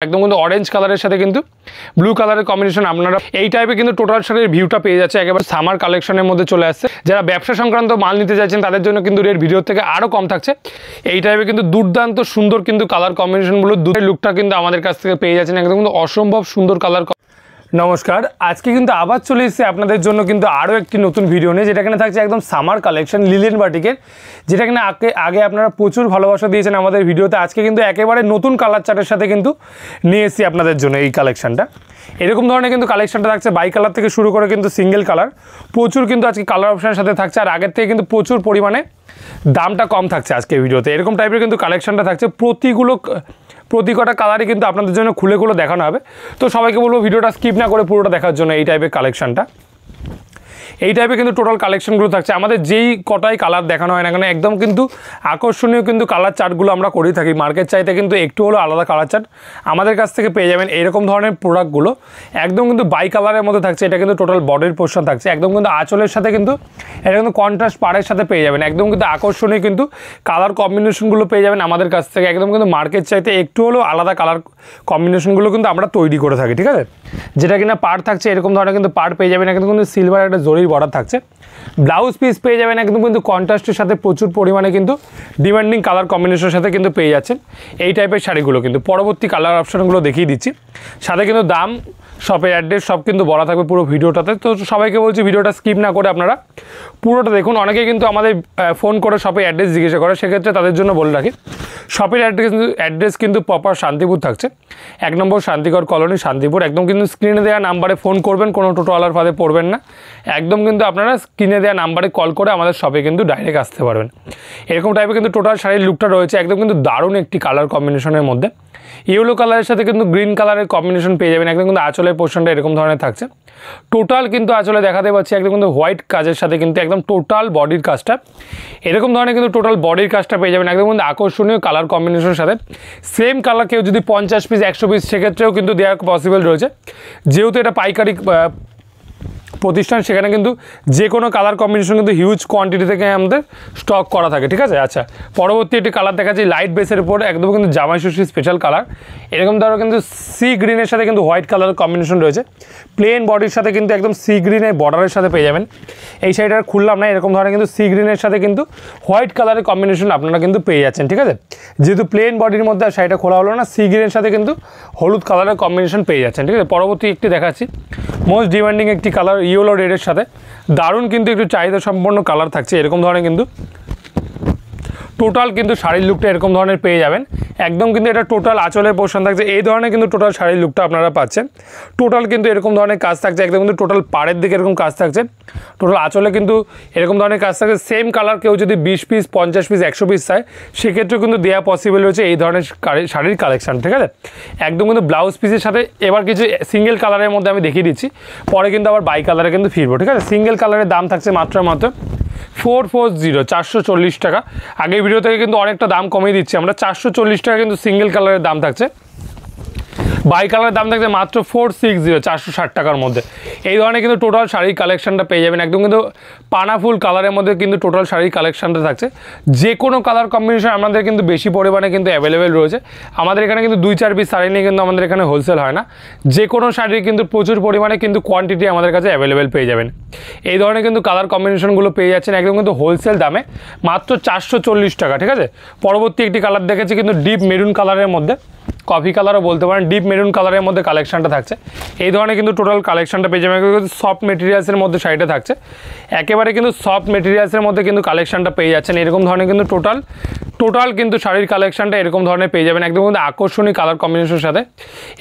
একদম কিন্তু অরেঞ্জ কালারের সাথে কিন্তু ব্লু কালারের কম্বিনেশন আপনারা এই টাইপে কিন্তু টোটাল শাড়ির ভিউটা পেয়ে যাচ্ছে একেবারে সামার কালেকশনের মধ্যে চলে আসছে। যারা ব্যবসা সংক্রান্ত মাল নিতে চাইছেন তাদের জন্য কিন্তু এর ভিডিও থেকে আরও কম থাকছে। এই টাইপে কিন্তু দুর্দান্ত সুন্দর কিন্তু কালার কম্বিনেশনগুলো দুধের লুকটা কিন্তু আমাদের কাছ থেকে পেয়ে যাচ্ছেন একদম কিন্তু অসম্ভব সুন্দর কালার। নমস্কার, আজকে কিন্তু আবার চলে এসেছি আপনাদের জন্য কিন্তু আরও একটি নতুন ভিডিও নিয়ে, যেটা এখানে থাকছে একদম সামার কালেকশন লিলেন বাটিকের, যেটা কিনা আগে আপনারা প্রচুর ভালোবাসা দিয়েছেন আমাদের ভিডিওতে। আজকে কিন্তু একেবারে নতুন কালার চার্টের সাথে কিন্তু নিয়ে এসেছি আপনাদের জন্য এই কালেকশানটা। এরকম ধরনের কিন্তু কালেকশানটা থাকছে বাই কালার থেকে শুরু করে কিন্তু সিঙ্গেল কালার, প্রচুর কিন্তু আজকে কালার অপশানের সাথে থাকছে। আর আগের থেকে কিন্তু প্রচুর পরিমাণে দামটা কম থাকছে আজকে ভিডিওতে। এরকম টাইপের কিন্তু কালেকশানটা থাকছে, প্রতি কটা কালারই কিন্তু আপনাদের জন্য খুলে দেখানো হবে। তো সবাইকে বলবো ভিডিওটা স্কিপ না করে পুরোটা দেখার জন্য। এই টাইপের কালেকশানটা এই টাইপে কিন্তু টোটাল কালেকশনগুলো থাকছে। আমাদের যেই কটাই কালার দেখানো হয় না কেন একদম কিন্তু আকর্ষণীয় কিন্তু কালার চার্টগুলো আমরা করেই থাকি। মার্কেট চাইতে কিন্তু একটু হলো আলাদা কালার চার্ট আমাদের কাছ থেকে পেয়ে যাবেন। এরকম ধরনের প্রোডাক্টগুলো একদম কিন্তু বাই কালারের মধ্যে থাকছে। এটা কিন্তু টোটাল বডির পোর্শন থাকছে, একদম কিন্তু আঁচলের সাথে কিন্তু এটা কিন্তু কন্ট্রাস্ট পাড়ের সাথে পেয়ে যাবেন। একদম কিন্তু আকর্ষণীয় কিন্তু কালার কম্বিনেশনগুলো পেয়ে যাবেন আমাদের কাছ থেকে। একদম কিন্তু মার্কেট চাইতে একটু হলেও আলাদা কালার কম্বিনেশনগুলো কিন্তু আমরা তৈরি করে থাকি, ঠিক আছে। যেটা কিনা পাড় থাকছে এরকম ধরনের কিন্তু পাড় পেয়ে যাবেন। একদম কিন্তু সিলভার একটা জরির বর্ডার থাকছে। ব্লাউজ পিস পেয়ে যাবেন একদম কিন্তু কন্ট্রাস্টের সাথে প্রচুর পরিমাণে কিন্তু ডিমান্ডিং কালার কম্বিনেশনের সাথে কিন্তু পেয়ে যাচ্ছেন এই টাইপের শাড়িগুলো। কিন্তু পরবর্তী কালার অপশনগুলো দেখিয়ে দিচ্ছি, সাথে কিন্তু দাম, শপের অ্যাড্রেস সব কিন্তু বলা থাকবে পুরো ভিডিওটাতে। তো সবাইকে বলছি ভিডিওটা স্কিপ না করে আপনারা পুরোটা দেখুন। অনেকেই কিন্তু আমাদের ফোন করে শপের অ্যাড্রেস জিজ্ঞাসা করে, সেক্ষেত্রে তাদের জন্য বলে রাখি শপের অ্যাড্রেস কিন্তু প্রপার শান্তিপুর থাকছে, 1 নম্বর শান্তিগড় কলোনি শান্তিপুর। একদম কিন্তু স্ক্রিনে দেওয়া নাম্বারে ফোন করবেন, কোনো টোটোওয়ালার ফাঁদে পড়বেন না। একদম কিন্তু আপনারা স্ক্রিনে দেওয়া নাম্বারে কল করে আমাদের শপে কিন্তু ডাইরেক্ট আসতে পারবেন। এরকম টাইপের কিন্তু টোটাল শাড়ির লুকটা রয়েছে একদম কিন্তু দারুণ একটি কালার কম্বিনেশনের মধ্যে। ইয়েলো কালারের সাথে কিন্তু গ্রিন কালারের কম্বিনেশন পেয়ে যাবেন। একদম কিন্তু আঁচলের পোর্শনটা এরকম ধরনের থাকছে। টোটাল কিন্তু আঁচলে দেখাতে পাচ্ছি একদম কিন্তু হোয়াইট কাজের সাথে কিন্তু একদম টোটাল বডির কাজটা এরকম ধরনের কিন্তু টোটাল বডির কাজটা পেয়ে যাবেন একদম কিন্তু আকর্ষণীয় কালার কম্বিনেশনের সাথে। সেম কালার কেউ যদি 50 পিস 100 পিস সেক্ষেত্রেও কিন্তু দেওয়া পসিবল রয়েছে, যেহেতু এটা পাইকারি প্রতিষ্ঠান, সেখানে কিন্তু যে কোনো কালার কম্বিনেশন কিন্তু হিউজ কোয়ান্টিটি থেকে আমাদের স্টক করা থাকে, ঠিক আছে। আচ্ছা, পরবর্তী একটি কালার দেখাচ্ছি লাইট বেসের উপর একদম কিন্তু জামাই ষষ্ঠী স্পেশাল কালার। এরকম ধরো কিন্তু সি গ্রিনের সাথে কিন্তু হোয়াইট কালার কম্বিনেশন রয়েছে। প্লেন বডির সাথে কিন্তু একদম সি গ্রিনের বর্ডারের সাথে পেয়ে যাবেন। এই শাড়িটা খুললাম না, এরকম ধরনের কিন্তু সি গ্রিনের সাথে কিন্তু হোয়াইট কালারের কম্বিনেশন আপনারা কিন্তু পেয়ে যাচ্ছেন, ঠিক আছে। যেহেতু প্লেন বডির মধ্যে শাড়িটা খোলা হলো না, সি গ্রিনের সাথে কিন্তু হলুদ কালারের কম্বিনেশন পেয়ে যাচ্ছেন, ঠিক আছে। পরবর্তী একটি দেখাচ্ছি মোস্ট ডিমান্ডিং একটি কালার ইয়েলো রেডের সাথে দারুণ কিন্তু একটু চাহিদা সম্পন্ন কালার থাকছে। এরকম ধরনের কিন্তু টোটাল কিন্তু শাড়ির লুকটা এরকম ধরনের পেয়ে যাবেন। একদম কিন্তু এটা টোটাল আঁচলের পোর্শন থাকছে, এই ধরনের কিন্তু টোটাল শাড়ির লুকটা আপনারা পাচ্ছেন। টোটাল কিন্তু এরকম ধরনের কাজ থাকছে, একদম কিন্তু টোটাল পাড়ের দিকে এরকম কাজ থাকছে। টোটাল আঁচলে কিন্তু এরকম ধরনের কাজ থাকছে। সেম কালার কেউ যদি 20 পিস 50 পিস 100 পিস চায় সেক্ষেত্রেও কিন্তু দেওয়া পসিবল রয়েছে এই ধরনের শাড়ির কালেকশান, ঠিক আছে। একদম কিন্তু ব্লাউজ পিসের সাথে এবার কিছু সিঙ্গেল কালারের মধ্যে আমি দেখিয়ে দিচ্ছি, পরে কিন্তু আবার বাই কালারে কিন্তু ফিরবো, ঠিক আছে। সিঙ্গেল কালারের দাম থাকছে মাত্র 440 440 টাকা। আগের ভিডিও থেকে কিন্তু অনেকটা দাম কমিয়ে দিচ্ছি আমরা, 440 টাকা কিন্তু সিঙ্গেল কালারের দাম থাকছে। বাই কালারের দাম থাকছে মাত্র 460 460 টাকার মধ্যে। এই ধরনের কিন্তু টোটাল শাড়ির কালেকশনটা পেয়ে যাবেন। একদম কিন্তু পানাফুল কালারের মধ্যে কিন্তু টোটাল শাড়ির কালেকশনটা থাকছে। যে কোনো কালার কম্বিনেশন আমাদের কিন্তু বেশি পরিমাণে কিন্তু অ্যাভেলেবেল রয়েছে। আমাদের এখানে কিন্তু 2-4 পিস শাড়ি নিয়ে কিন্তু আমাদের এখানে হোলসেল হয় না। যে কোনো শাড়ির কিন্তু প্রচুর পরিমাণে কিন্তু কোয়ান্টিটি আমাদের কাছে অ্যাভেলেবেল পেয়ে যাবেন। এই ধরনের কিন্তু কালার কম্বিনেশনগুলো পেয়ে যাচ্ছেন একদম কিন্তু হোলসেল দামে মাত্র 440 টাকা, ঠিক আছে। পরবর্তী একটি কালার দেখেছি কিন্তু ডিপ মেরুন কালারের মধ্যে, কফি কালারও বলতে পারেন, ডিপ মেরুন কালারের মধ্যে কালেকশনটা থাকছে। এই ধরনের কিন্তু টোটাল কালেকশনটা পেয়ে যাবেন। সফট মেটেরিয়ালসের মধ্যে শাড়িটা থাকছে, একেবারে কিন্তু সফট মেটেরিয়ালসের মধ্যে কিন্তু কালেকশনটা পেয়ে যাচ্ছেন। এরকম ধরনের কিন্তু টোটাল কিন্তু শাড়ির কালেকশনটা এরকম ধরনের পেয়ে যাবেন একদম কিন্তু আকর্ষণীয় কালার কম্বিনেশনের সাথে।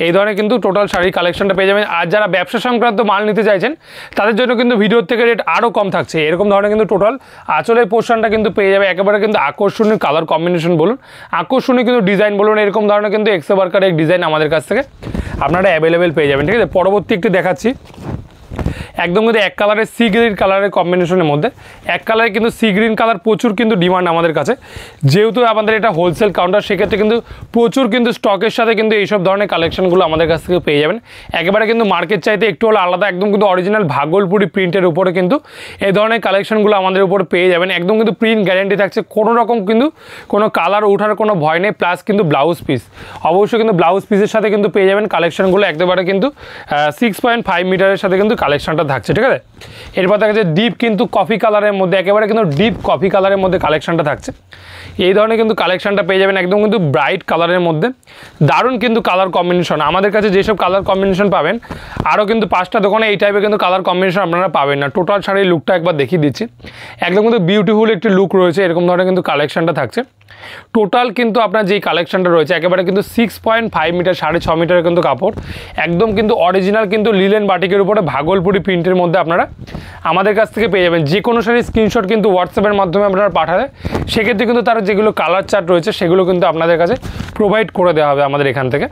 এই ধরনের কিন্তু টোটাল শাড়ির কালেকশনটা পেয়ে যাবেন। আর যারা ব্যবসা সংক্রান্ত মাল নিতে চাইছেন তাদের জন্য কিন্তু ভিডিওর থেকে রেট আরও কম থাকছে। এরকম ধরনের কিন্তু টোটাল আঁচলের পোর্শনটা কিন্তু পেয়ে যাবে একেবারে কিন্তু আকর্ষণীয় কালার কম্বিনেশন বলুন, আকর্ষণীয় কিন্তু ডিজাইন বলুন, এরকম ধরনের কিন্তু এক্সে ওয়ার্কার এক ডিজাইন আমাদের কাছ থেকে আপনারা অ্যাভেলেবেল পেয়ে যাবেন, ঠিক আছে। পরবর্তী একটি দেখাচ্ছি একদম কিন্তু এক কালারের সি গ্রিন কালারের কম্বিনেশনের মধ্যে। এক কালারে কিন্তু সি গ্রিন কালার প্রচুর কিন্তু ডিমান্ড আমাদের কাছে, যেহেতু আমাদের এটা হোলসেল কাউন্টার, সেক্ষেত্রে কিন্তু প্রচুর কিন্তু স্টকের সাথে কিন্তু এইসব ধরনের কালেকশনগুলো আমাদের কাছ থেকে পেয়ে যাবেন। একেবারে কিন্তু মার্কেট চাইতে একটু হলো আলাদা, একদম কিন্তু অরিজিনাল ভাগলপুরি প্রিন্টের উপরে কিন্তু এই ধরনের কালেকশনগুলো আমাদের উপরে পেয়ে যাবেন। একদম কিন্তু প্রিন্ট গ্যারেন্টি থাকছে, কোনো রকম কিন্তু কোনো কালার ওঠার কোনো ভয় নেই। প্লাস কিন্তু ব্লাউজ পিস, অবশ্যই কিন্তু ব্লাউজ পিসের সাথে কিন্তু পেয়ে যাবেন কালেকশনগুলো। একেবারে কিন্তু 6.5 মিটারের সাথে কিন্তু কালেকশনটা থাকছে, ঠিক আছে। এরপর দেখা যাচ্ছে ডিপ কিন্তু কফি কালারের মধ্যে, একেবারে কিন্তু ডিপ কফি কালারের মধ্যে কালেকশনটা থাকছে। এই ধরনের কিন্তু কালেকশনটা পেয়ে যাবেন একদম কিন্তু ব্রাইট কালারের মধ্যে। দারুণ কিন্তু কালার কম্বিনেশন, আমাদের কাছে যেসব কালার কম্বিনেশন পাবেন আরও কিন্তু 5টা দোকানে এই টাইপের কিন্তু কালার কম্বিনেশন আপনারা পাবেন না। টোটাল শাড়ির লুকটা একবার দেখিয়ে দিচ্ছি, একদম কিন্তু বিউটিফুল একটি লুক রয়েছে, এরকম ধরনের কিন্তু কালেকশনটা থাকছে। টোটাল কিন্তু আপনার যেই কালেকশনটা রয়েছে একেবারে কিন্তু 6.5 মিটার, 6.5 মিটারের কিন্তু কাপড়, একদম কিন্তু অরিজিনাল কিন্তু লিলেন বাটিকের উপরে ভাগলপুরি প্রিন্টের মধ্যে আপনারা আমাদের কাছ থেকে পেয়ে যাবেন। যে কোনো শাড়ির স্ক্রিনশট কিন্তু হোয়াটসঅ্যাপের মাধ্যমে আপনারা পাঠালে সেক্ষেত্রে কিন্তু তার যেগুলো কালার চার্ট রয়েছে সেগুলো কিন্তু আপনাদের কাছে প্রোভাইড করে দেওয়া হবে আমাদের এখান থেকে।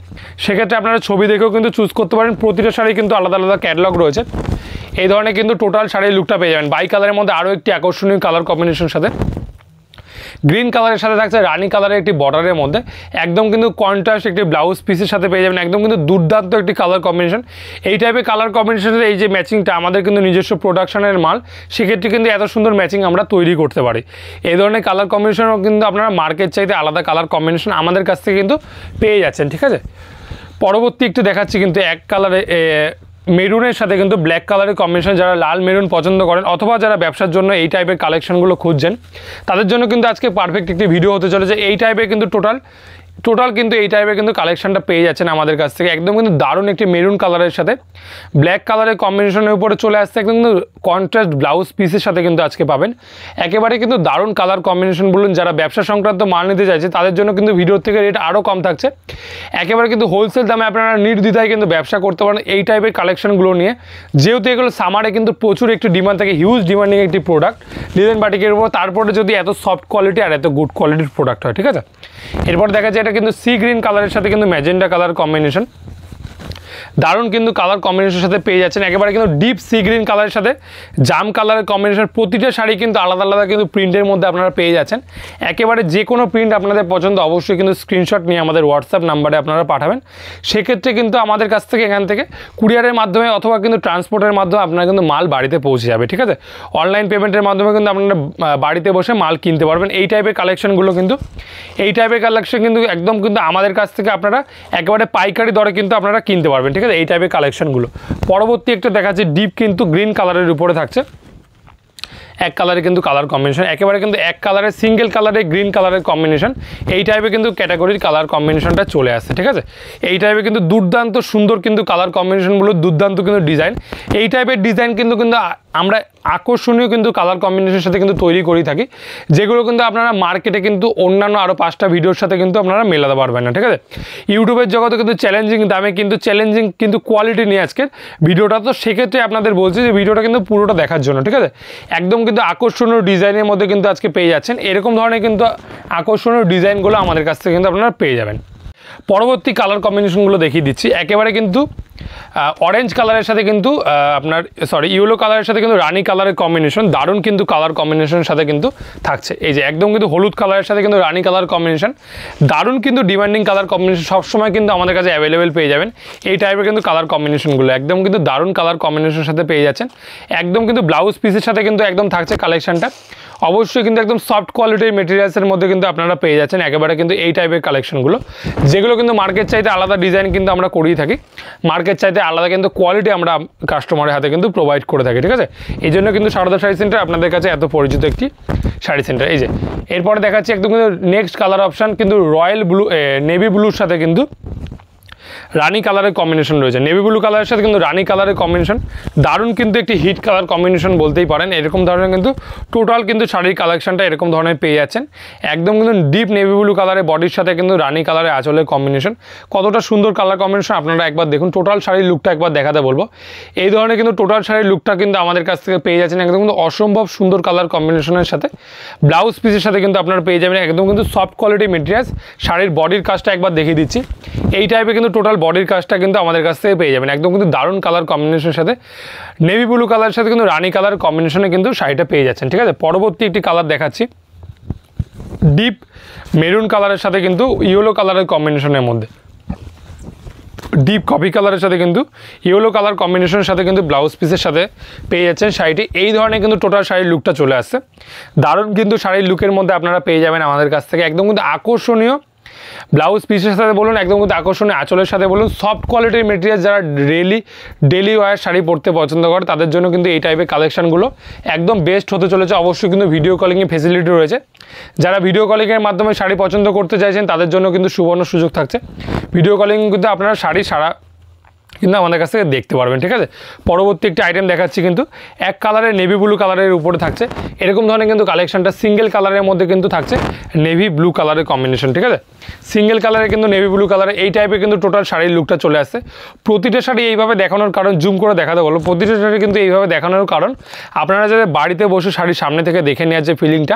সেক্ষেত্রে আপনারা ছবি দেখেও কিন্তু চুজ করতে পারেন। প্রতিটা শাড়ি কিন্তু আলাদা আলাদা ক্যাটালগ রয়েছে। এই ধরনের কিন্তু টোটাল শাড়ির লুকটা পেয়ে যাবেন। বাই কালারের মধ্যে আরও একটি আকর্ষণীয় কালার কম্বিনেশনের সাথে গ্রিন কালারের সাথে থাকছে রানী কালারের একটি বর্ডারের মধ্যে, একদম কিন্তু কন্ট্রাস্ট একটি ব্লাউজ পিসের সাথে পেয়ে যাবেন। একদম কিন্তু দুর্দান্ত একটি কালার কম্বিনেশন। এই টাইপের কালার কম্বিনেশনের এই যে ম্যাচিংটা আমাদের কিন্তু নিজস্ব প্রোডাকশনের মাল, সেক্ষেত্রে কিন্তু এত সুন্দর ম্যাচিং আমরা তৈরি করতে পারি। এই ধরনের কালার কম্বিনেশনও কিন্তু আপনারা মার্কেট চাইতে আলাদা কালার কম্বিনেশন আমাদের কাছ থেকে কিন্তু পেয়ে যাচ্ছেন, ঠিক আছে। পরবর্তী একটু দেখাচ্ছি কিন্তু এক কালারে মেরুনের সাথে কিন্তু ব্ল্যাক কালারের কম্বিনেশন। যারা লাল মেরুন পছন্দ করেন অথবা যারা ব্যবসার জন্য এই টাইপের কালেকশনগুলো খুঁজছেন তাদের জন্য কিন্তু আজকে পারফেক্ট একটি ভিডিও হতে চলেছে। এই টাইপের কিন্তু টোটাল কিন্তু এই টাইপের কিন্তু কালেকশনটা পেয়ে যাচ্ছেন আমাদের কাছ থেকে। একদম কিন্তু দারুণ একটি মেরুন কালারের সাথে ব্ল্যাক কালারের কম্বিনেশনের উপরে চলে আসছে, একদম কিন্তু কন্ট্রাস্ট ব্লাউজ পিসের সাথে কিন্তু আজকে পাবেন। একেবারে কিন্তু দারুণ কালার কম্বিনেশন বলুন, যারা ব্যবসা সংক্রান্ত মাল নিতে চাইছে তাদের জন্য কিন্তু ভিডিওর থেকে রেট আরও কম থাকছে। একেবারে কিন্তু হোলসেল দামে আপনারা নির্দ্বিধায় কিন্তু ব্যবসা করতে পারেন এই টাইপের কালেকশনগুলো নিয়ে। যেহেতু এগুলো সামারে কিন্তু প্রচুর একটি ডিমান্ড থাকে, হিউজ ডিমান্ডিং একটি প্রোডাক্ট লিলেন বাটিকের উপর, তারপরে যদি এত সফট কোয়ালিটি আর এত গুড কোয়ালিটির প্রোডাক্ট হয়, ঠিক আছে। এরপর দেখা যায় এটা কিন্তু সি গ্রিন কালারের সাথে কিন্তু ম্যাজেন্ডা কালার কম্বিনেশন, দারুণ কিন্তু কালার কম্বিনেশনের সাথে পেয়ে যাচ্ছেন। একেবারে কিন্তু ডিপ সি গ্রিন কালারের সাথে জাম কালারের কম্বিনেশন। প্রতিটা শাড়ি কিন্তু আলাদা আলাদা কিন্তু প্রিন্টের মধ্যে আপনারা পেয়ে যাচ্ছেন। একেবারে যে কোনো প্রিন্ট আপনাদের পছন্দ অবশ্যই কিন্তু স্ক্রিনশট নিয়ে আমাদের হোয়াটসঅ্যাপ নাম্বারে আপনারা পাঠাবেন। সেক্ষেত্রে কিন্তু আমাদের কাছ থেকে এখান থেকে কুরিয়ারের মাধ্যমে অথবা কিন্তু ট্রান্সপোর্টের মাধ্যমে আপনারা কিন্তু মাল বাড়িতে পৌঁছে যাবে, ঠিক আছে। অনলাইন পেমেন্টের মাধ্যমে কিন্তু আপনারা বাড়িতে বসে মাল কিনতে পারবেন। এই টাইপের কালেকশনগুলো কিন্তু একদম কিন্তু আমাদের কাছ থেকে আপনারা একেবারে পাইকারি দরে কিন্তু আপনারা কিনতে পারবেন, ঠিক আছে। এই টাইপের কালেকশনগুলো পরবর্তী একটা দেখাচ্ছি ডিপ কিন্তু গ্রিন কালারের উপরে থাকছে। এক কালারে কিন্তু কালার কম্বিনেশন, একেবারে কিন্তু এক কালারের সিঙ্গেল কালারে গ্রিন কালারের কম্বিনেশন। এই টাইপের কিন্তু ক্যাটাগরির কালার কম্বিনেশনটা চলে আসছে, ঠিক আছে। এই টাইপের কিন্তু দুর্দান্ত সুন্দর কিন্তু কালার কম্বিনেশনগুলো, দুর্দান্ত কিন্তু ডিজাইন। এই টাইপের ডিজাইন কিন্তু আমরা আকর্ষণীয় কিন্তু কালার কম্বিনেশনের সাথে কিন্তু তৈরি করে থাকি, যেগুলো কিন্তু আপনারা মার্কেটে কিন্তু অন্যান্য আরও 5টা ভিডিওর সাথে কিন্তু আপনারা মেলাতে পারবেন না, ঠিক আছে। ইউটিউবের জগতে কিন্তু চ্যালেঞ্জিং দামে কিন্তু চ্যালেঞ্জিং কিন্তু কোয়ালিটি নিয়ে আজকের ভিডিওটা। তো সেক্ষেত্রে আপনাদের বলছি যে ভিডিওটা কিন্তু পুরোটা দেখার জন্য, ঠিক আছে। একদম কিন্তু আকর্ষণীয় ডিজাইনের মধ্যে কিন্তু আজকে পেয়ে যাচ্ছেন। এরকম ধরনের কিন্তু আকর্ষণীয় ডিজাইনগুলো আমাদের কাছ থেকে কিন্তু আপনারা পেয়ে যাবেন। পরবর্তী কালার কম্বিনেশনগুলো দেখিয়ে দিচ্ছি। একেবারে কিন্তু অরেঞ্জ কালারের সাথে কিন্তু ইয়েলো কালারের সাথে কিন্তু রানী কালারের কম্বিনেশন, দারুণ কিন্তু কালার কম্বিনেশনের সাথে কিন্তু থাকছে। এই যে একদম কিন্তু হলুদ কালারের সাথে কিন্তু রানী কালার কম্বিনেশন, দারুণ কিন্তু ডিমান্ডিং কালার কম্বিনেশন, সবসময় কিন্তু আমাদের কাছে অ্যাভেলেবেল পেয়ে যাবেন এই টাইপের কিন্তু কালার কম্বিনেশনগুলো। একদম কিন্তু দারুণ কালার কম্বিনেশনের সাথে পেয়ে যাচ্ছেন। একদম কিন্তু ব্লাউজ পিসের সাথে কিন্তু একদম থাকছে কালেকশনটা। অবশ্যই কিন্তু একদম সফট কোয়ালিটির মেটেরিয়ালসের মধ্যে কিন্তু আপনারা পেয়ে যাচ্ছেন একেবারে কিন্তু এই টাইপের কালেকশনগুলো, যেগুলো কিন্তু মার্কেট চাইতে আলাদা ডিজাইন কিন্তু আমরা করিয়ে থাকি। মার্কেট চাইতে আলাদা কিন্তু কোয়ালিটি আমরা কাস্টমারের হাতে কিন্তু প্রোভাইড করে থাকি, ঠিক আছে। এই জন্য কিন্তু সারদা শাড়ি সেন্টার আপনাদের কাছে এত পরিচিত একটি শাড়ি সেন্টার। এই যে এরপরে দেখাচ্ছি একদম কিন্তু নেক্সট কালার অপশান কিন্তু রয়্যাল ব্লু, নেভি ব্লুর সাথে কিন্তু রানী কালারের কম্বিনেশন রয়েছে। নেভি ব্লু কালারের সাথে কিন্তু রানী কালারের কম্বিনেশন, দারুণ কিন্তু একটি হিট কালার কম্বিনেশন বলতেই পারেন। এরকম ধরনের কিন্তু টোটাল কিন্তু শাড়ির কালেকশনটা এরকম ধরনের পেয়ে যাচ্ছেন। একদম কিন্তু ডিপ নেভি ব্লু কালারের বডির সাথে কিন্তু রানী কালারের আঁচলের কম্বিনেশন, কতটা সুন্দর কালার কম্বিনেশন আপনারা একবার দেখুন। টোটাল শাড়ির লুকটা একবার দেখাতে বলবো। এই ধরনের কিন্তু টোটাল শাড়ির লুকটা কিন্তু আমাদের কাছ থেকে পেয়ে যাচ্ছেন একদম কিন্তু অসম্ভব সুন্দর কালার কম্বিনেশনের সাথে। ব্লাউজ পিসের সাথে কিন্তু আপনারা পেয়ে যাবেন একদম কিন্তু সফট কোয়ালিটি মেটেরিয়ালস। শাড়ির বডির কাজটা একবার দেখিয়ে দিচ্ছি। এই টাইপের কিন্তু টোটাল বডির কাজটা কিন্তু আমাদের কাছ থেকে পেয়ে যাবেন। একদম কিন্তু দারুণ কালার কম্বিনেশনের সাথে নেভি ব্লু কালারের সাথে কিন্তু রানি কালার কম্বিনেশনে কিন্তু শাড়িটা পেয়ে যাচ্ছেন। ঠিক আছে, পরবর্তী একটি কালার দেখাচ্ছি, ডিপ মেরুন কালারের সাথে কিন্তু ইয়েলো কালারের কম্বিনেশনের মধ্যে, ডিপ কফি কালারের সাথে কিন্তু ইয়েলো কালার কম্বিনেশনের সাথে কিন্তু ব্লাউজ পিসের সাথে পেয়ে যাচ্ছেন শাড়িটি। এই ধরনের কিন্তু টোটাল শাড়ির লুকটা চলে আসছে। দারুণ কিন্তু শাড়ির লুকের মধ্যে আপনারা পেয়ে যাবেন আমাদের কাছ থেকে। একদম কিন্তু আকর্ষণীয় ব্লাউজ পিসের সাথে বলুন, একদম কিন্তু আকর্ষণীয় আঁচলের সাথে বলুন, সফট কোয়ালিটির মেটেরিয়াল যারা ডেলি ওয়ার শাড়ি পরতে পছন্দ করে তাদের জন্য কিন্তু এই টাইপের কালেকশানগুলো একদম বেস্ট হতে চলেছে। অবশ্যই কিন্তু ভিডিও কলিংয়ের ফেসিলিটি রয়েছে। যারা ভিডিও কলিংয়ের মাধ্যমে শাড়ি পছন্দ করতে চাইছেন তাদের জন্য কিন্তু সুবর্ণ সুযোগ থাকছে। ভিডিও কলিং কিন্তু আপনারা শাড়ি সারা কিন্তু আমাদের কাছ থেকে দেখতে পারবেন। ঠিক আছে, পরবর্তী একটি আইটেম দেখাচ্ছি, কিন্তু এক কালারের নেভি ব্লু কালারের উপরে থাকছে এরকম ধরনের কিন্তু কালেকশনটা সিঙ্গেল কালারের মধ্যে কিন্তু থাকছে নেভি ব্লু কালারের কম্বিনেশন। ঠিক আছে, সিঙ্গেল কালারে কিন্তু নেভি ব্লু কালারে এই টাইপের কিন্তু টোটাল শাড়ির লুকটা চলে আসছে। প্রতিটা শাড়ি এইভাবে দেখানোর কারণ, জুম করে দেখাতে বলো, প্রতিটা শাড়ি কিন্তু এইভাবে দেখানোর কারণ আপনারা যাতে বাড়িতে বসে শাড়ির সামনে থেকে দেখে নেওয়ার যে ফিলিংটা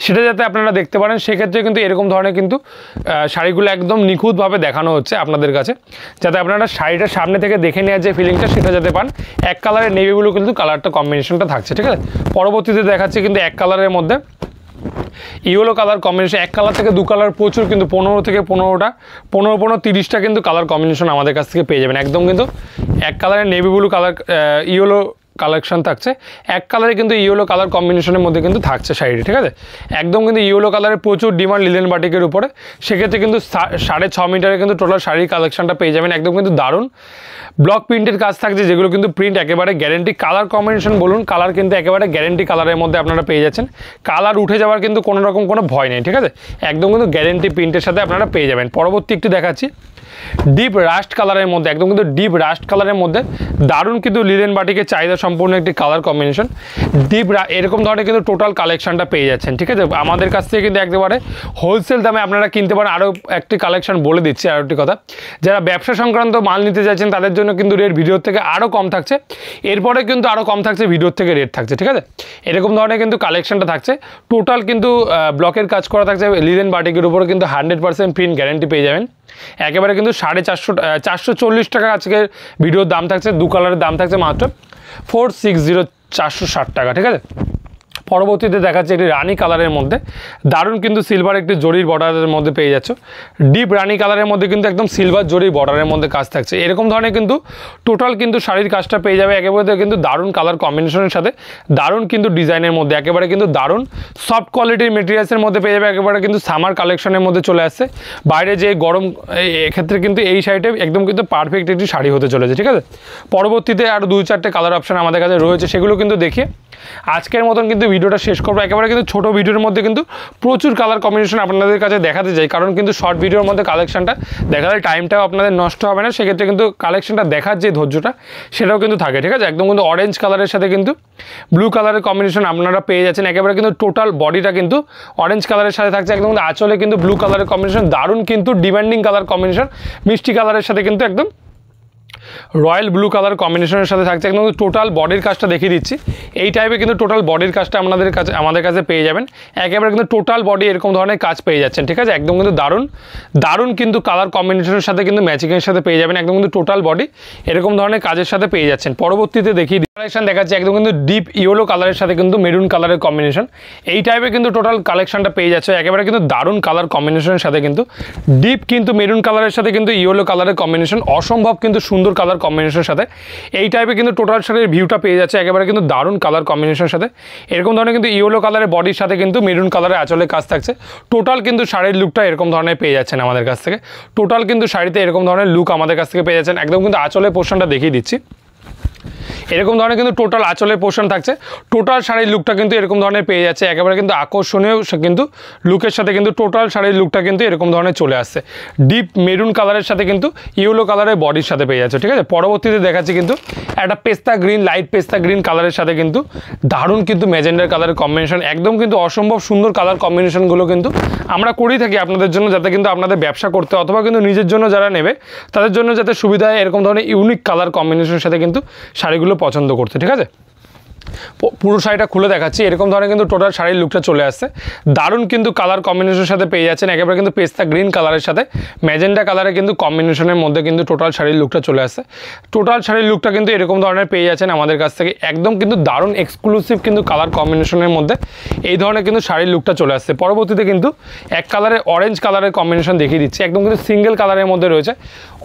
সেটা যাতে আপনারা দেখতে পারেন, সেক্ষেত্রে কিন্তু এরকম ধরনের কিন্তু শাড়িগুলো একদম নিখুঁতভাবে দেখানো হচ্ছে আপনাদের কাছে, যাতে আপনারা শাড়িটা সামনে থেকে দেখে নেওয়ার যে ফিলিংটা সেটা যাতে পান। এক কালারের নেভি ব্লু কিন্তু কালারটা কম্বিনেশনটা থাকছে। ঠিক আছে, পরবর্তীতে দেখাচ্ছে কিন্তু এক কালারের মধ্যে ইয়েলো কালার কম্বিনেশন। এক কালার থেকে দু কালার প্রচুর কিন্তু 15 থেকে 15টা 15-30টা কিন্তু কালার কম্বিনেশন আমাদের কাছ থেকে পেয়ে যাবেন। একদম কিন্তু এক কালারের navy blue colour yellow collection থাকছে, এক কালারে কিন্তু ইয়েলো কালার কম্বিনেশনের মধ্যে কিন্তু থাকছে শাড়িটি। ঠিক আছে, একদম কিন্তু ইয়েলো কালারের প্রচুর ডিমান্ড লিলেন বাটিকের উপরে, সেক্ষেত্রে কিন্তু 6.5 মিটারে কিন্তু টোটাল শাড়ির কালেকশনটা পেয়ে যাবেন। একদম কিন্তু দারুণ ব্লক প্রিন্টের কাজ থাকছে, যেগুলো কিন্তু প্রিন্ট একেবারে গ্যারেন্টি। কালার কম্বিনেশন বলুন, কালার কিন্তু একেবারে গ্যারেন্টি কালারের মধ্যে আপনারা পেয়ে যাচ্ছেন। কালার উঠে যাওয়ার কিন্তু কোনো রকম কোনো ভয় নেই। ঠিক আছে, একদম কিন্তু গ্যারেন্টি প্রিন্টের সাথে আপনারা পেয়ে যাবেন। পরবর্তী একটু দেখাচ্ছি, ডিপ রাস্ট কালারের মধ্যে, একদম কিন্তু ডিপ রাস্ট কালারের মধ্যে দারুণ কিন্তু লিলেন বাটিকের চাহিদা সম্পূর্ণ একটি কালার কম্বিনেশন। ডিপ এরকম ধরনের কিন্তু টোটাল কালেকশনটা পেয়ে যাচ্ছেন। ঠিক আছে, আমাদের কাছ থেকে কিন্তু একেবারে হোলসেল দামে আপনারা কিনতে পারেন। আরও একটি কালেকশন বলে দিচ্ছি, আরও একটি কথা, যারা ব্যবসা সংক্রান্ত মাল নিতে চাইছেন তাদের জন্য কিন্তু রেট ভিডিওর থেকে আরও কম থাকছে, এরপরে কিন্তু আরও কম থাকছে, ভিডিওর থেকে রেট থাকছে। ঠিক আছে, এরকম ধরনের কিন্তু কালেকশনটা থাকছে। টোটাল কিন্তু ব্লকের কাজ করা থাকছে, লিলেন বাটিকের উপরে কিন্তু 100% প্রিন্ট গ্যারেন্টি পেয়ে যাবেন। একেবারে কিন্তু 440 টাকা আজকের ভিডিওর দাম থাকছে। দু কালারের দাম থাকছে মাত্র 460 460 টাকা। ঠিক আছে, পরবর্তীতে দেখাচ্ছে একটি রানি কালারের মধ্যে দারুণ কিন্তু সিলভার একটি জরির বর্ডারের মধ্যে পেয়ে যাচ্ছ। ডিপ রানি কালারের মধ্যে কিন্তু একদম সিলভার জরির বর্ডারের মধ্যে কাজ থাকছে। এরকম ধরনের কিন্তু টোটাল কিন্তু শাড়ির কাজটা পেয়ে যাবে একেবারে কিন্তু দারুণ কালার কম্বিনেশনের সাথে, দারুণ কিন্তু ডিজাইনের মধ্যে, একেবারে কিন্তু দারুণ সফট কোয়ালিটির মেটেরিয়ালসের মধ্যে পেয়ে যাবে। একেবারে কিন্তু সামার কালেকশনের মধ্যে চলে আসছে। বাইরে যে গরম, এক্ষেত্রে কিন্তু এই শাড়িটা একদম কিন্তু পারফেক্ট একটি শাড়ি হতে চলেছে। ঠিক আছে, পরবর্তীতে আরও 2-4টে কালার অপশান আমাদের কাছে রয়েছে, সেগুলো কিন্তু দেখিয়ে আজকের মতন কিন্তু ভিডিওটা শেষ করবো। একেবারে কিন্তু ছোটো ভিডিওর মধ্যে কিন্তু প্রচুর কালার কম্বিনেশন আপনাদের কাছে দেখাতে চাই, কারণ কিন্তু শর্ট ভিডিওর মধ্যে কালেকশনটা দেখালে টাইমটাও আপনাদের নষ্ট হবে না, সেক্ষেত্রে কিন্তু কালেকশনটা দেখার যে ধৈর্যটা সেটাও কিন্তু থাকে। ঠিক আছে, একদম কিন্তু অরেঞ্জ কালারের সাথে কিন্তু ব্লু কালারের কম্বিনেশন আপনারা পেয়ে যাচ্ছেন। একেবারে কিন্তু টোটাল বডিটা কিন্তু অরেঞ্জ কালারের সাথে থাকছে, একদম কিন্তু আঁচলে কিন্তু ব্লু কালারের কম্বিনেশন, দারুণ কিন্তু ডিমান্ডিং কালার কম্বিনেশন, মিষ্টি কালারের সাথে কিন্তু একদম রয়্যাল ব্লু কালার কম্বিনেশনের সাথে থাকছে। একদম টোটাল বডির কাজটা দেখিয়ে দিচ্ছি, এই টাইপে কিন্তু টোটাল বডির কাজটা আমাদের কাছে পেয়ে যাবেন। একেবারে কিন্তু টোটাল বডি এরকম ধরনের কাজ পেয়ে যাচ্ছেন। ঠিক আছে, একদম কিন্তু দারুণ কিন্তু কালার কম্বিনেশনের সাথে কিন্তু ম্যাচিংয়ের সাথে পেয়ে যাবেন। একদম কিন্তু টোটাল বডি এরকম ধরনের কাজের সাথে পেয়ে যাচ্ছেন। পরবর্তীতে দেখি কালেকশন দেখাচ্ছি, একদম কিন্তু ডিপ ইয়েলো কালারের সাথে কিন্তু মেরুন কালারের কম্বিনেশন, এই টাইপে কিন্তু টোটাল কালেকশনটা পেয়ে যাচ্ছে। একেবারে কিন্তু দারুণ কালার কম্বিনেশনের সাথে কিন্তু ডিপ কিন্তু মেরুন কালারের সাথে কিন্তু ইয়েলো কালারের কম্বিনেশন, অসম্ভব কিন্তু সুন্দর কালার কম্বিনেশনের সাথে এই টাইপে কিন্তু টোটাল শাড়ির ভিউটা পেয়ে যাচ্ছে। একেবারে কিন্তু দারুণ কালার কম্বিনেশনের সাথে এরকম ধরনের কিন্তু ইয়েলো কালারের বডির সাথে কিন্তু মেরুন কালারের আঁচলের কাজ থাকছে। টোটাল কিন্তু শাড়ির লুকটা এরকম ধরনের পেয়ে যাচ্ছেন আমাদের কাছ থেকে। টোটাল কিন্তু শাড়িতে এরকম ধরনের লুক আমাদের কাছ থেকে পেয়ে যাচ্ছেন। একদম কিন্তু আঁচলের পোর্শনটা দেখিয়ে দিচ্ছি, এরকম ধরনের কিন্তু টোটাল আঁচলের পোর্শন থাকছে। টোটাল শাড়ির লুকটা কিন্তু এরকম ধরনের পেয়ে যাচ্ছে, একেবারে কিন্তু আকর্ষণীয় কিন্তু লুকের সাথে কিন্তু টোটাল শাড়ির লুকটা কিন্তু এরকম ধরনের চলে আসছে। ডিপ মেরুন কালারের সাথে কিন্তু ইয়েলো কালারের বডির সাথে পেয়ে যাচ্ছে। ঠিক আছে, পরবর্তীতে দেখাচ্ছি কিন্তু একটা পেস্তা গ্রিন, লাইট পেস্তা গ্রিন কালারের সাথে কিন্তু দারুণ কিন্তু ম্যাজেন্ডার কালারের কম্বিনেশন, একদম কিন্তু অসম্ভব সুন্দর কালার কম্বিনেশনগুলো কিন্তু আমরা করেই থাকি আপনাদের জন্য, যাতে কিন্তু আপনাদের ব্যবসা করতে অথবা কিন্তু নিজের জন্য যারা নেবে তাদের জন্য যাতে সুবিধা হয়, এরকম ধরনের ইউনিক কালার কম্বিনেশনের সাথে কিন্তু শাড়িগুলো পছন্দ করতে। ঠিক আছে, পুরো শাড়িটা খুলে দেখাচ্ছি। এরকম ধরনের কিন্তু টোটাল শাড়ির লুকটা চলে আসছে। দারুণ কিন্তু কালার কম্বিনেশনের সাথে পেয়ে যাচ্ছেন, একেবারে কিন্তু পেস্তা গ্রিন কালারের সাথে ম্যাজেন্ডা কালারের কিন্তু কম্বিনেশনের মধ্যে কিন্তু টোটাল শাড়ির লুকটা চলে আসছে। টোটাল শাড়ির লুকটা কিন্তু এরকম ধরনের পেয়ে যাচ্ছেন আমাদের কাছ থেকে, একদম কিন্তু দারুণ এক্সক্লুসিভ কিন্তু কালার কম্বিনেশনের মধ্যে এই ধরনের কিন্তু শাড়ির লুকটা চলে আসছে। পরবর্তীতে কিন্তু এক কালারের অরেঞ্জ কালারের কম্বিনেশন দেখিয়ে দিচ্ছি, একদম কিন্তু সিঙ্গেল কালারের মধ্যে রয়েছে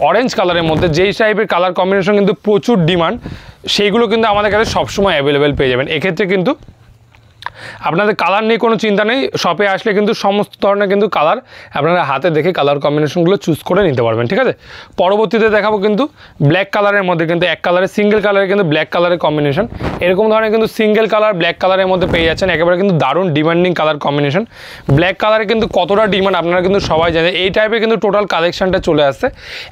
অরেঞ্জ কালারের মধ্যে। যেই টাইপের কালার কম্বিনেশন কিন্তু প্রচুর ডিমান্ড, সেইগুলো কিন্তু আমাদের কাছে সবসময় অ্যাভেলেবেল পেয়ে যাবেন। এক্ষেত্রে কিন্তু আপনাদের কালার নিয়ে কোনো চিন্তা নেই, শপে আসলে কিন্তু সমস্ত ধরনের কিন্তু কালার আপনারা হাতে দেখে কালার কম্বিনেশনগুলো চুজ করে নিতে পারবেন, ঠিক আছে। পরবর্তীতে দেখাবো কিন্তু ব্ল্যাক কালারের মধ্যে কিন্তু এক কালারের সিঙ্গেল কালারের কিন্তু ব্ল্যাক কালারের কম্বিনেশন, এরকম ধরনের কিন্তু সিঙ্গেল কালার ব্ল্যাক কালারের মধ্যে পেয়ে যাচ্ছেন, একেবারে কিন্তু দারুণ ডিমান্ডিং কালার কম্বিনেশন। ব্ল্যাক কালারে কিন্তু কতটা ডিমান্ড আপনারা কিন্তু সবাই জানেন। এই টাইপের কিন্তু টোটাল কালেকশনটা চলে আসছে,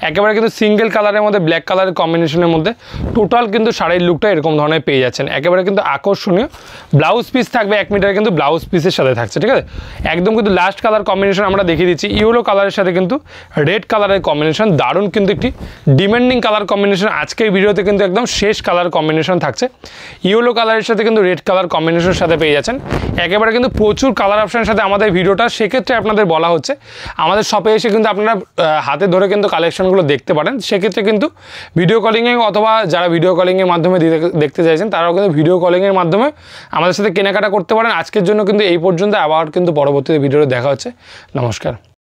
একেবারে কিন্তু সিঙ্গেল কালারের মধ্যে ব্ল্যাক কালারের কম্বিনেশনের মধ্যে টোটাল কিন্তু শাড়ির লুকটা এরকম ধরনের পেয়ে যাচ্ছেন, একেবারে কিন্তু আকর্ষণীয়। ব্লাউজ পিস থাকবে 1 মিটার কিন্তু ব্লাউজ পিসের সাথে থাকছে, ঠিক আছে। একদম কিন্তু লাস্ট কালার কম্বিনেশন আমরা দেখিয়ে দিচ্ছি, ইয়েলো কালারের সাথে কিন্তু রেড কালারের কম্বিনেশন, দারুণ কিন্তু একটি ডিমান্ডিং কালার কম্বিনেশন। আজকের ভিডিওতে কিন্তু একদম শেষ কালার কম্বিনেশন থাকছে, ইয়েলো কালারের সাথে কিন্তু রেড কালার কম্বিনেশনের সাথে পেয়ে যাচ্ছেন, একেবারে কিন্তু প্রচুর কালার অপশনের সাথে আমাদের ভিডিওটা। সেক্ষেত্রে আপনাদের বলা হচ্ছে আমাদের শপে এসে কিন্তু আপনারা হাতে ধরে কিন্তু কালেকশনগুলো দেখতে পারেন। সেক্ষেত্রে কিন্তু ভিডিও কলিংয়ে অথবা যারা ভিডিও কলিংয়ের মাধ্যমে দেখতে চাইছেন তারাও কিন্তু ভিডিও কলিংয়ের মাধ্যমে আমাদের সাথে কেনাকাটা করতে পারেন। আজকের জন্য কিন্তু এই পর্যন্ত, আবার কিন্তু পরবর্তীতে ভিডিওতে দেখা হচ্ছে। নমস্কার।